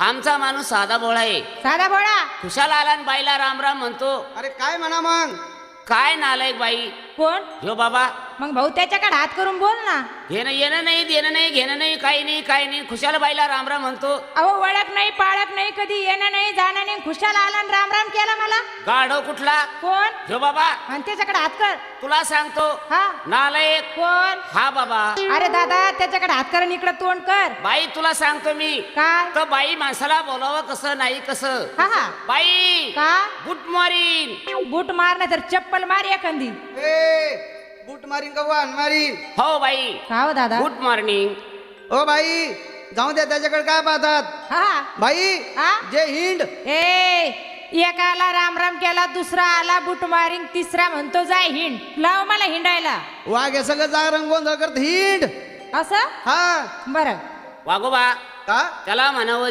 आमचा माणूस साधा भोळा आहे. साधा भोळा. खुशाल आला आणि बाईला राम राम म्हणतो. अरे काय म्हणा मग? काय नालायक बाई कोण? हो बाबा. मग भाऊ त्याच्याकडे हात करून बोल ना. घेणं येणं नाही, देणं नाही, घेणं नाही, काही नाही, काही नाही. खुशाल बाईला राम राम म्हणतो. अहो ओळख नाही पाळख नाही, कधी येणं नाही जाणं नाही, खुशाल आला आणि राम राम केला मला. गाढव कुठला? कोण? हो बाबा. आणि त्याच्याकडे हात कर. तुला सांगतो. हा. नालायक. कोण? हा बाबा. अरे दादा त्याच्याकडे हात कर आणि इकडे तोंड कर. बाई तुला सांगतो मी. काय? तर बाई माणसाला बोलावं कसं नाही कसं. हा हा. बाई का? Good morning. बूट मार नाही तर चप्पल मार एखादी. ए बूट मारीन का वाहन मारीन? हो बाई. का हो दादा? Good morning. ओ बाई जाऊ द्या, त्याच्याकडे काय पाहतात? हा बाई हा. जे हिंड. एकाला राम राम केला, दुसरा आला बूट मारिंग, तिसरा म्हणतो जाय हिंड. लाव मला हिंडायला. वाघ हे सगळं जागरण गोंधळ करत हिंड. असं हा बरं. वागोबा का? त्याला म्हणावं